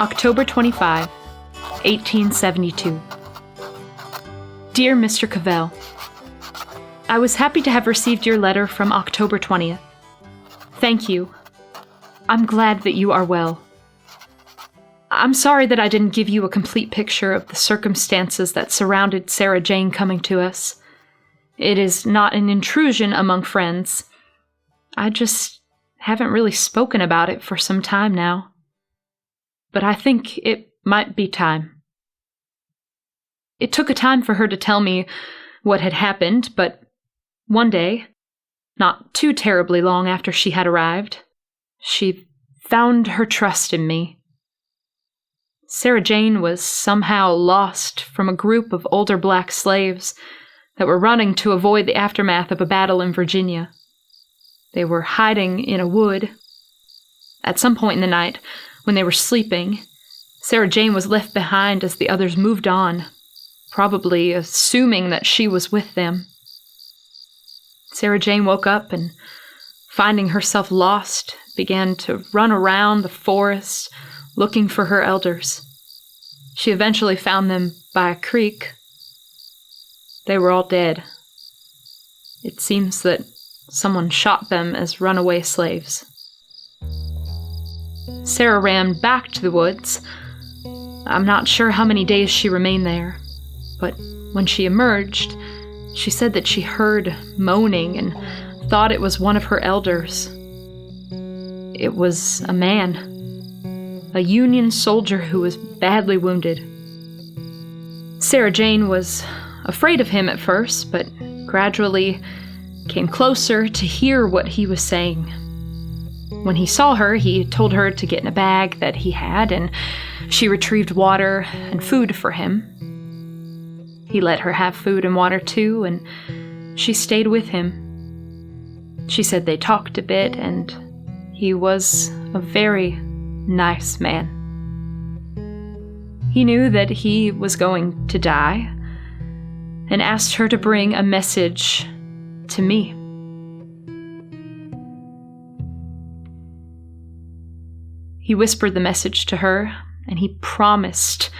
October 25, 1872. Dear Mr. Cavell, I was happy to have received your letter from October 20th. Thank you. I'm glad that you are well. I'm sorry that I didn't give you a complete picture of the circumstances that surrounded Sarah Jane coming to us. It is not an intrusion among friends. I just haven't really spoken about it for some time now. But I think it might be time. It took a time for her to tell me what had happened, but one day, not too terribly long after she had arrived, she found her trust in me. Sarah Jane was somehow lost from a group of older black slaves that were running to avoid the aftermath of a battle in Virginia. They were hiding in a wood. At some point in the night, when they were sleeping, Sarah Jane was left behind as the others moved on, probably assuming that she was with them. Sarah Jane woke up and, finding herself lost, began to run around the forest looking for her elders. She eventually found them by a creek. They were all dead. It seems that someone shot them as runaway slaves. Sarah ran back to the woods. I'm not sure how many days she remained there, but when she emerged, she said that she heard moaning and thought it was one of her elders. It was a man, a Union soldier who was badly wounded. Sarah Jane was afraid of him at first, but gradually came closer to hear what he was saying. When he saw her, he told her to get in a bag that he had, and she retrieved water and food for him. He let her have food and water too, and she stayed with him. She said they talked a bit, and he was a very nice man. He knew that he was going to die, and asked her to bring a message to me. He whispered the message to her, and he promised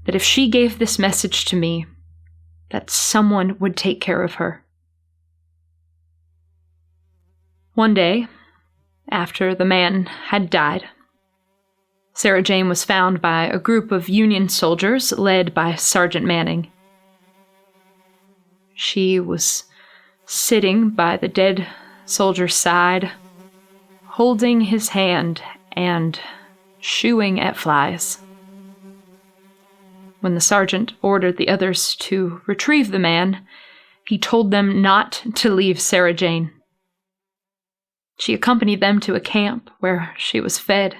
that if she gave this message to me, that someone would take care of her. One day, after the man had died, Sarah Jane was found by a group of Union soldiers led by Sergeant Manning. She was sitting by the dead soldier's side, holding his hand and shooing at flies. When the sergeant ordered the others to retrieve the man, he told them not to leave Sarah Jane. She accompanied them to a camp where she was fed.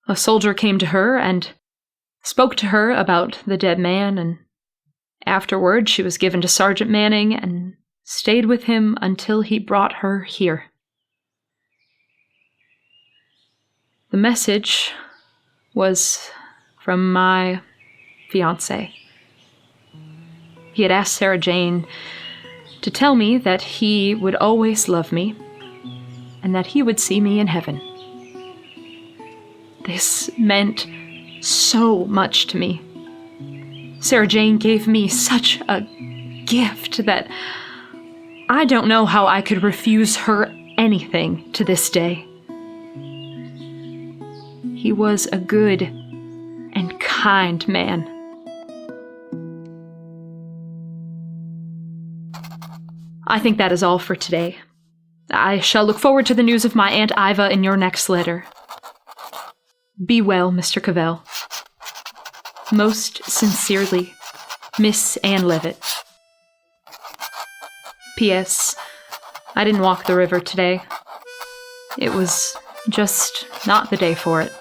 A soldier came to her and spoke to her about the dead man, and afterward she was given to Sergeant Manning and stayed with him until he brought her here. The message was from my fiancé. He had asked Sarah Jane to tell me that he would always love me and that he would see me in heaven. This meant so much to me. Sarah Jane gave me such a gift that I don't know how I could refuse her anything to this day. He was a good and kind man. I think that is all for today. I shall look forward to the news of my Aunt Iva in your next letter. Be well, Mr. Cavell. Most sincerely, Miss Ann Levitt. P.S. I didn't walk the river today. It was just not the day for it.